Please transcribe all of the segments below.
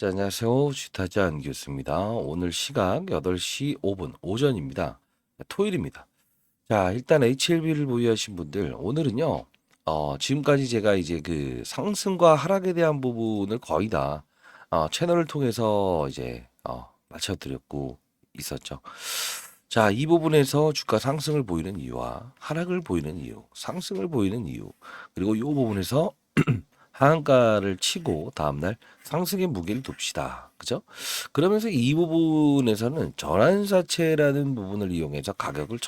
자, 안녕하세요. 쥐타잔 교수입니다. 오늘 시각 8시 5분 오전입니다. 토요일입니다. 자, 일단 HLB를 보유하신 분들, 오늘은요, 지금까지 제가 이제 그 상승과 하락에 대한 부분을 거의 다, 채널을 통해서 이제, 맞춰드렸고 있었죠. 자, 이 부분에서 주가 상승을 보이는 이유와 하락을 보이는 이유, 상승을 보이는 이유, 그리고 이 부분에서 하한가를 치고 다음날 상승의 무게를 둡시다. 그죠? 그러면서 이 부분에서는 전환사채라는 부분을 이용해서 가격을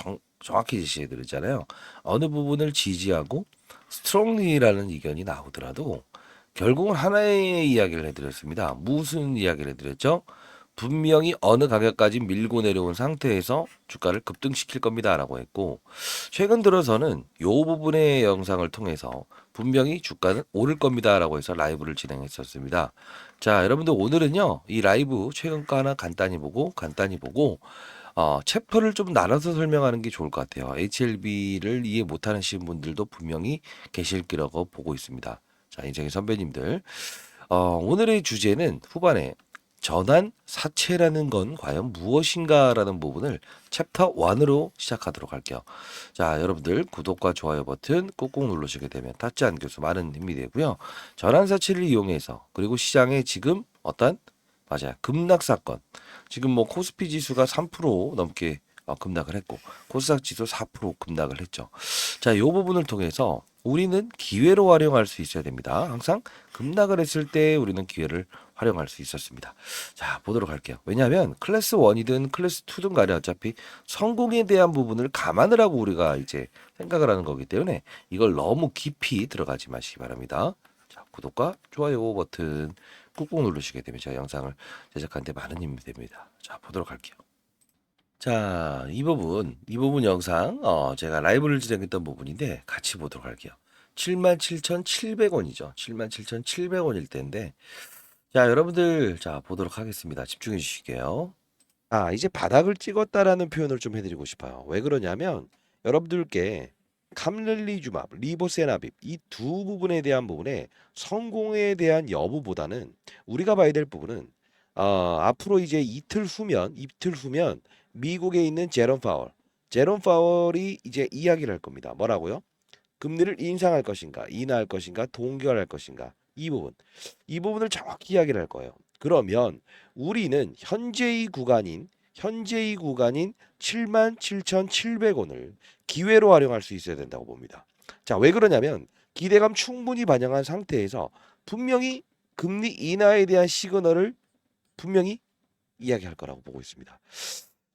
정확히 제시해 드렸잖아요. 어느 부분을 지지하고 스트롱리라는 의견이 나오더라도 결국은 하나의 이야기를 해드렸습니다. 무슨 이야기를 해드렸죠? 분명히 어느 가격까지 밀고 내려온 상태에서 주가를 급등시킬 겁니다라고 했고, 최근 들어서는 요 부분의 영상을 통해서 분명히 주가는 오를 겁니다라고 해서 라이브를 진행했었습니다. 자, 여러분들 오늘은요, 이 라이브 최근가 하나 간단히 보고 챕터를 좀 나눠서 설명하는 게 좋을 것 같아요. HLB를 이해 못하는 분들도 분명히 계실 거라고 보고 있습니다. 자, 인생의 선배님들. 오늘의 주제는 후반에 전환 사채라는 건 과연 무엇인가라는 부분을 챕터 1으로 시작하도록 할게요. 자, 여러분들 구독과 좋아요 버튼 꾹꾹 누르시게 되면 타짜안 교수 많은 힘이 되고요. 전환 사채를 이용해서 그리고 시장에 지금 어떤 맞아요. 급락 사건. 지금 뭐 코스피 지수가 3% 넘게 급락을 했고 코스닥 지수 4% 급락을 했죠. 자, 이 부분을 통해서 우리는 기회로 활용할 수 있어야 됩니다. 항상 급락을 했을 때 우리는 기회를 활용할 수 있었습니다. 자, 보도록 할게요. 왜냐하면 클래스 1이든 클래스 2든 간에 어차피 성공에 대한 부분을 감안을 하고 우리가 이제 생각을 하는 거기 때문에 이걸 너무 깊이 들어가지 마시기 바랍니다. 자, 구독과 좋아요 버튼 꾹꾹 누르시게 되면 제가 영상을 제작하는데 많은 힘이 됩니다. 자, 보도록 할게요. 자, 이 부분 영상, 제가 라이브를 진행했던 부분인데 같이 보도록 할게요. 77,700원이죠. 77,700원일 텐데, 자, 여러분들, 자, 보도록 하겠습니다. 집중해 주시게요. 이제 바닥을 찍었다라는 표현을 좀 해드리고 싶어요. 왜 그러냐면, 여러분들께 감렐리주맙, 리보세나빕 이 두 부분에 대한 부분에 성공에 대한 여부보다는 우리가 봐야 될 부분은 앞으로 이제 이틀 후면 미국에 있는 제롬 파월이 이제 이야기를 할 겁니다. 뭐라고요? 금리를 인상할 것인가, 인하할 것인가, 동결할 것인가 이 부분을 정확히 이야기를 할 거예요. 그러면 우리는 현재의 구간인 77,700원을 기회로 활용할 수 있어야 된다고 봅니다. 자, 왜 그러냐면 기대감 충분히 반영한 상태에서 분명히 금리 인하에 대한 시그널을 분명히 이야기할 거라고 보고 있습니다.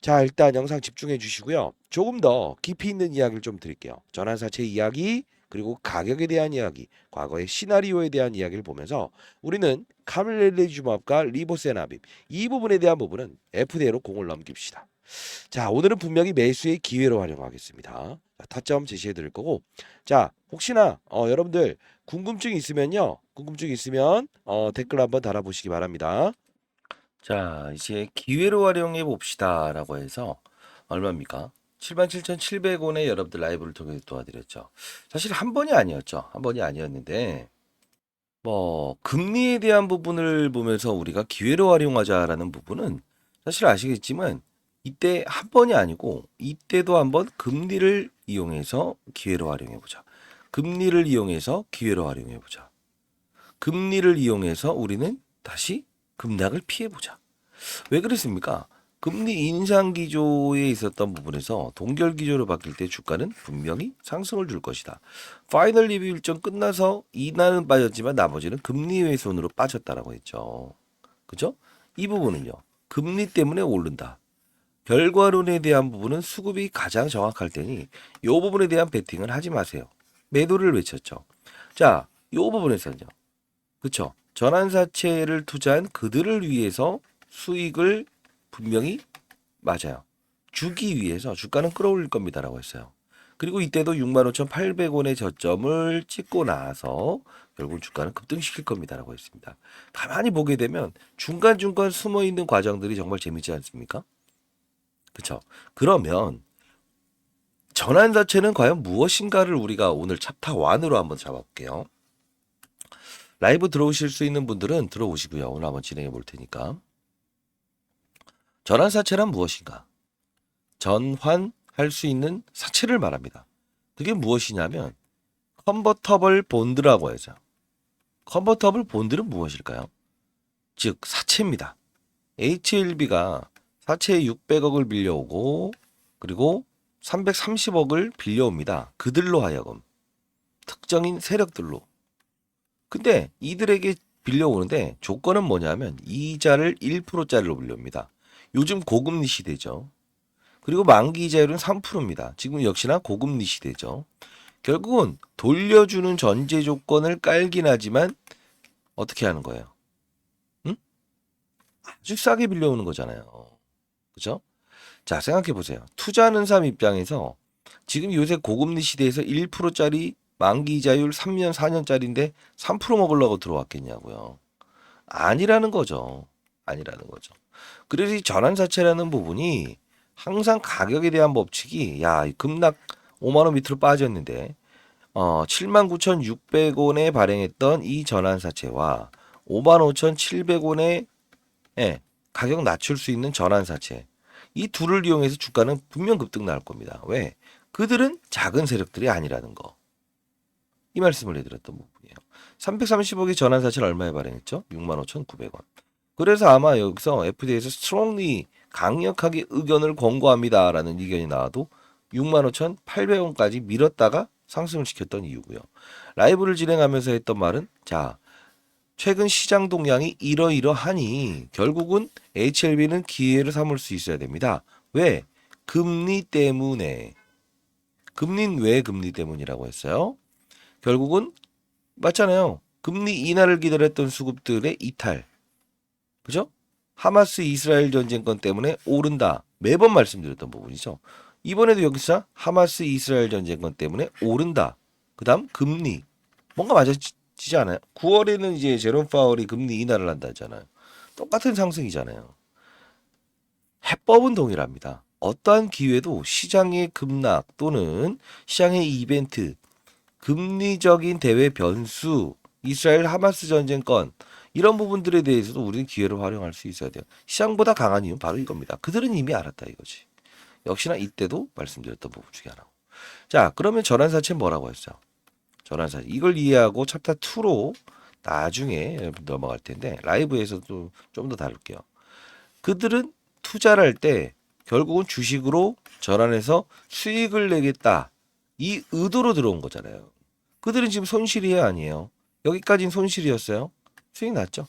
자, 일단 영상 집중해 주시고요. 조금 더 깊이 있는 이야기를 좀 드릴게요. 전환사채 이야기, 그리고 가격에 대한 이야기, 과거의 시나리오에 대한 이야기를 보면서 우리는 카밀레리주맙과 리보세나빕 이 부분에 대한 부분은 FD로 공을 넘깁시다. 자, 오늘은 분명히 매수의 기회로 활용하겠습니다. 자, 타점 제시해 드릴 거고, 자, 혹시나 여러분들 궁금증이 있으면 댓글 한번 달아보시기 바랍니다. 자, 이제 기회로 활용해 봅시다라고 해서 얼마입니까? 77,700원에 여러분들 라이브를 통해서 도와드렸죠. 사실 한 번이 아니었죠. 한 번이 아니었는데 뭐 금리에 대한 부분을 보면서 우리가 기회로 활용하자라는 부분은 사실 아시겠지만 이때 한 번이 아니고 이때도 한번 금리를 이용해서 기회로 활용해 보자. 금리를 이용해서 기회로 활용해 보자. 금리를 이용해서 우리는 다시 급락을 피해 보자. 왜 그랬습니까? 금리 인상 기조에 있었던 부분에서 동결 기조로 바뀔 때 주가는 분명히 상승을 줄 것이다. 파이널 리뷰 일정 끝나서 이날은 빠졌지만 나머지는 금리 훼손으로 빠졌다라고 했죠. 그죠? 이 부분은요. 금리 때문에 오른다. 결과론에 대한 부분은 수급이 가장 정확할 테니 이 부분에 대한 베팅은 하지 마세요. 매도를 외쳤죠. 자, 이 부분에서는요. 그렇죠. 전환사채를 투자한 그들을 위해서 수익을 분명히 맞아요. 주기 위해서 주가는 끌어올릴 겁니다라고 했어요. 그리고 이때도 65,800원의 저점을 찍고 나서 결국 주가는 급등시킬 겁니다라고 했습니다. 가만히 보게 되면 중간중간 숨어 있는 과정들이 정말 재밌지 않습니까? 그렇죠. 그러면 전환 자체는 과연 무엇인가를 우리가 오늘 챕터 1으로 한번 잡아볼게요. 라이브 들어오실 수 있는 분들은 들어오시고요. 오늘 한번 진행해 볼 테니까. 전환사채란 무엇인가? 전환할 수 있는 사채를 말합니다. 그게 무엇이냐면 컨버터블 본드라고 하죠. 컨버터블 본드는 무엇일까요? 즉 사채입니다. HLB가 사채 600억을 빌려오고 그리고 330억을 빌려옵니다. 그들로 하여금 특정인 세력들로. 근데 이들에게 빌려오는데 조건은 뭐냐면 이자를 1%짜리로 빌려옵니다. 요즘 고금리 시대죠. 그리고 만기 이자율은 3%입니다. 지금 역시나 고금리 시대죠. 결국은 돌려주는 전제 조건을 깔긴 하지만 어떻게 하는 거예요? 응? 아주 싸게 빌려오는 거잖아요. 그죠? 자, 생각해 보세요. 투자하는 사람 입장에서 지금 요새 고금리 시대에서 1%짜리 만기 이자율 3년, 4년짜리인데 3% 먹으려고 들어왔겠냐고요. 아니라는 거죠. 아니라는 거죠. 그래서 이 전환사채라는 부분이 항상 가격에 대한 법칙이 야, 급락 5만 원 밑으로 빠졌는데 79,600원에 발행했던 이 전환사채와 55,700원에 예, 가격 낮출 수 있는 전환사채 이 둘을 이용해서 주가는 분명 급등 나올 겁니다. 왜? 그들은 작은 세력들이 아니라는 거. 이 말씀을 해드렸던 부분이에요. 330억의 전환사채를 얼마에 발행했죠? 65,900원. 그래서 아마 여기서 FDA에서 strongly 강력하게 의견을 권고합니다라는 의견이 나와도 65,800원까지 밀었다가 상승을 시켰던 이유고요. 라이브를 진행하면서 했던 말은 자, 최근 시장 동향이 이러이러하니 결국은 HLB는 기회를 삼을 수 있어야 됩니다. 왜? 금리 때문에. 금리는 왜 금리 때문이라고 했어요? 결국은 맞잖아요. 금리 인하를 기다렸던 수급들의 이탈. 그죠? 하마스 이스라엘 전쟁권 때문에 오른다. 매번 말씀드렸던 부분이죠. 이번에도 여기서 하마스 이스라엘 전쟁권 때문에 오른다. 그다음 금리. 뭔가 맞아지지 않아요? 9월에는 이제 제롬 파월이 금리 인하를 한다 했잖아요. 똑같은 상승이잖아요. 해법은 동일합니다. 어떠한 기회도 시장의 급락 또는 시장의 이벤트, 금리적인 대외 변수, 이스라엘 하마스 전쟁권 이런 부분들에 대해서도 우리는 기회를 활용할 수 있어야 돼요. 시장보다 강한 이유는 바로 이겁니다. 그들은 이미 알았다 이거지. 역시나 이때도 말씀드렸던 부분 중에 하나고. 자, 그러면 전환사채는 뭐라고 했죠? 전환사채. 이걸 이해하고 챕터 2로 나중에 여러분 넘어갈 텐데 라이브에서도 좀 더 다룰게요. 그들은 투자를 할 때 결국은 주식으로 전환해서 수익을 내겠다. 이 의도로 들어온 거잖아요. 그들은 지금 손실이에요, 아니에요? 여기까지는 손실이었어요. 수익 났죠?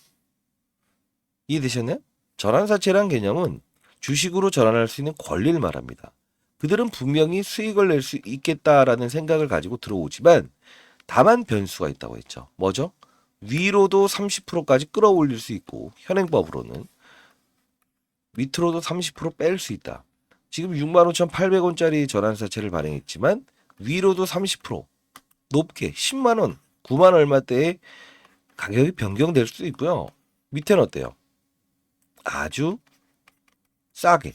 이해되셨나요? 전환사채란 개념은 주식으로 전환할 수 있는 권리를 말합니다. 그들은 분명히 수익을 낼 수 있겠다라는 생각을 가지고 들어오지만 다만 변수가 있다고 했죠. 뭐죠? 위로도 30%까지 끌어올릴 수 있고 현행법으로는 밑으로도 30%뺄 수 있다. 지금 65,800원짜리 전환사채를 발행했지만 위로도 30% 높게 10만 원, 9만 얼마대에 가격이 변경될 수도 있고요. 밑에는 어때요? 아주 싸게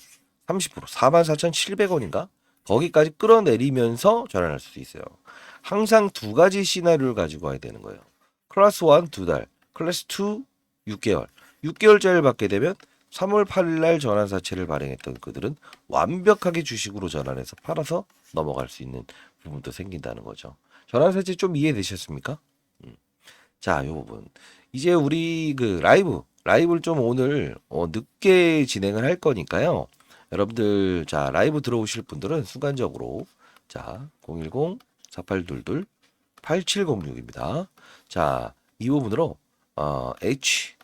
30% 44,700원인가? 거기까지 끌어내리면서 전환할 수도 있어요. 항상 두 가지 시나리오를 가지고 와야 되는 거예요. 클래스 1 2달, 클래스 2 6개월. 6개월짜리를 받게 되면 3월 8일 날 전환사채를 발행했던 그들은 완벽하게 주식으로 전환해서 팔아서 넘어갈 수 있는 부분도 생긴다는 거죠. 전환사채 좀 이해되셨습니까? 자, 이 부분. 이제 우리 그 라이브를 좀 오늘 늦게 진행을 할 거니까요. 여러분들 자, 라이브 들어오실 분들은 순간적으로 자, 010-4822-8706입니다. 자, 이 부분으로 H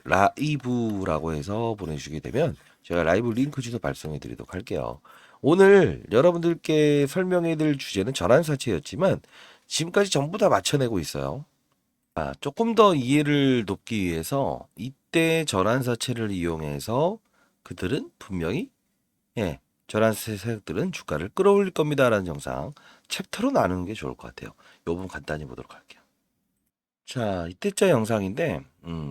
라이브라고 해서 보내주시게 되면 제가 라이브 링크 주소 발송해 드리도록 할게요. 오늘 여러분들께 설명해 드릴 주제는 전환사채였지만 지금까지 전부 다 맞춰내고 있어요. 조금 더 이해를 돕기 위해서 이때 전환사채를 이용해서 그들은 분명히 전환사채 세력들은 주가를 끌어올릴 겁니다라는 영상 챕터로 나누는 게 좋을 것 같아요. 이 부분 간단히 보도록 할게요. 자, 이때짜 영상인데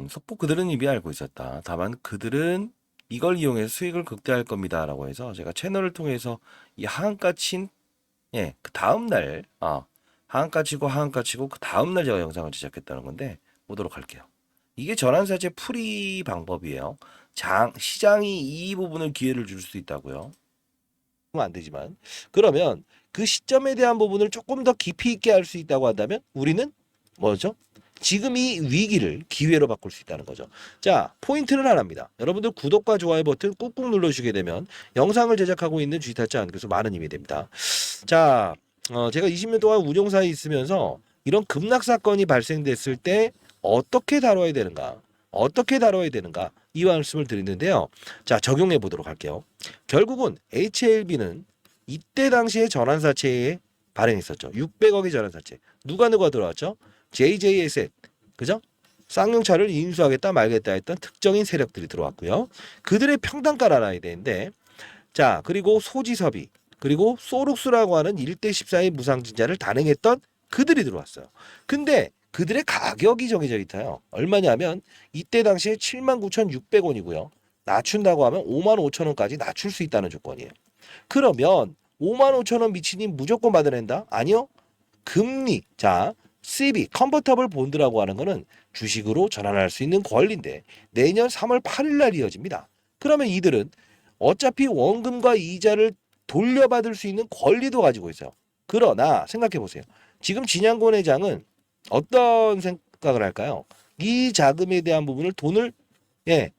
속보 그들은 이미 알고 있었다. 다만 그들은 이걸 이용해서 수익을 극대화할 겁니다라고 해서 제가 채널을 통해서 이 하한가 친 그 다음 날 하한가 치고 하한가 치고 그 다음날 제가 영상을 제작했다는 건데 보도록 할게요. 이게 전환사채 풀이 방법이에요. 시장이 이 부분을 기회를 줄 수 있다고요. 안 되지만 그러면 그 시점에 대한 부분을 조금 더 깊이 있게 할 수 있다고 한다면 우리는 뭐죠? 지금 이 위기를 기회로 바꿀 수 있다는 거죠. 자, 포인트는 하나입니다. 여러분들 구독과 좋아요 버튼 꾹꾹 눌러주시게 되면 영상을 제작하고 있는 주식타짜 안교수 많은 힘이 됩니다. 자, 제가 20년 동안 운용사에 있으면서 이런 급락 사건이 발생됐을 때 어떻게 다뤄야 되는가? 어떻게 다뤄야 되는가? 이 말씀을 드리는데요. 자, 적용해 보도록 할게요. 결국은 HLB는 이때 당시에 전환사채에 발행했었죠. 600억의 전환사채. 누가 들어왔죠? JJ에셋, 그죠? 쌍용차를 인수하겠다 말겠다 했던 특정인 세력들이 들어왔고요. 그들의 평단가를 알아야 되는데, 자, 그리고 소지섭이, 그리고 소룩스라고 하는 1대 14의 무상증자를 단행했던 그들이 들어왔어요. 근데 그들의 가격이 정해져 있어요. 얼마냐면 이때 당시에 79,600원이고요. 낮춘다고 하면 55,000원까지 낮출 수 있다는 조건이에요. 그러면 55,000원 미치님 무조건 받아낸다? 아니요. 금리, 자, CB, 컨버터블 본드라고 하는 거는 주식으로 전환할 수 있는 권리인데 내년 3월 8일 날 이어집니다. 그러면 이들은 어차피 원금과 이자를 돌려받을 수 있는 권리도 가지고 있어요. 그러나 생각해 보세요. 지금 진양권 회장은 어떤 생각을 할까요? 이 자금에 대한 부분을 돈을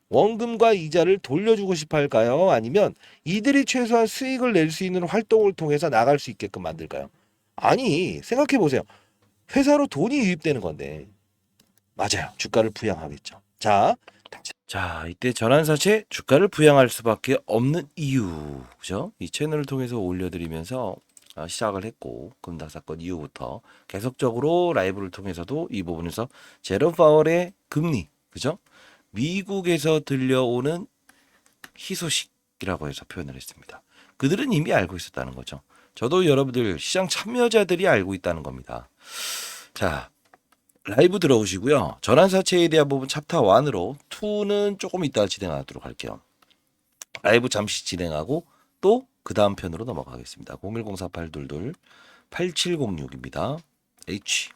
원금과 이자를 돌려주고 싶어 할까요? 아니면 이들이 최소한 수익을 낼 수 있는 활동을 통해서 나갈 수 있게끔 만들까요? 아니, 생각해 보세요. 회사로 돈이 유입되는 건데. 맞아요. 주가를 부양하겠죠. 자, 이때 전환사채 주가를 부양할 수밖에 없는 이유, 그죠? 이 채널을 통해서 올려드리면서 시작을 했고 금닥 사건 이후부터 계속적으로 라이브를 통해서도 이 부분에서 제롬 파월의 금리, 그죠? 미국에서 들려오는 희소식이라고 해서 표현을 했습니다. 그들은 이미 알고 있었다는 거죠. 저도 여러분들 시장 참여자들이 알고 있다는 겁니다. 자, 라이브 들어오시고요. 전환사채에 대한 부분 챕터 1으로 2는 조금 이따 진행하도록 할게요. 라이브 잠시 진행하고 또 그 다음 편으로 넘어가겠습니다. 01048228706입니다. H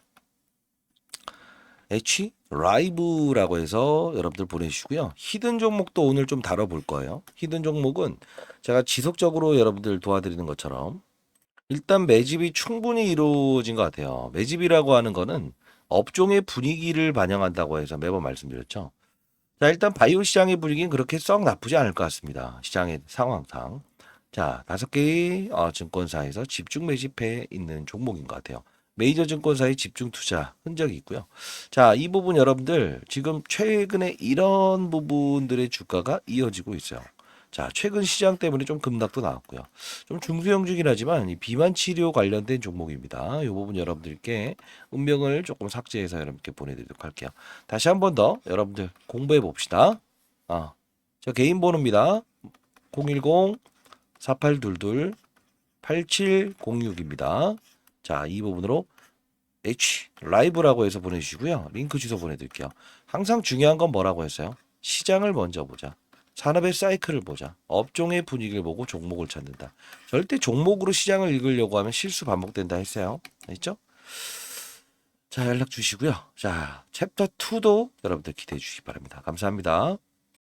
라이브라고 해서 여러분들 보내주시고요. 히든 종목도 오늘 좀 다뤄볼 거예요. 히든 종목은 제가 지속적으로 여러분들 도와드리는 것처럼 일단 매집이 충분히 이루어진 것 같아요. 매집이라고 하는 거는 업종의 분위기를 반영한다고 해서 매번 말씀드렸죠. 자, 일단 바이오 시장의 분위기는 그렇게 썩 나쁘지 않을 것 같습니다. 시장의 상황상. 자, 5개의 증권사에서 집중 매집해 있는 종목인 것 같아요. 메이저 증권사의 집중 투자 흔적이 있고요. 자, 이 부분 여러분들 지금 최근에 이런 부분들의 주가가 이어지고 있어요. 자, 최근 시장 때문에 좀 급락도 나왔고요. 좀 중소형주긴 하지만 이 비만 치료 관련된 종목입니다. 이 부분 여러분들께 운명을 조금 삭제해서 여러분께 보내드리도록 할게요. 다시 한 번 더 여러분들 공부해 봅시다. 저 개인 번호입니다. 010-4822-8706입니다. 자, 이 부분으로 H 라이브라고 해서 보내주시고요. 링크 주소 보내드릴게요. 항상 중요한 건 뭐라고 했어요? 시장을 먼저 보자. 산업의 사이클을 보자. 업종의 분위기를 보고 종목을 찾는다. 절대 종목으로 시장을 읽으려고 하면 실수 반복된다 했어요. 알겠죠? 자, 연락 주시고요. 자, 챕터 2도 여러분들 기대해 주시기 바랍니다. 감사합니다.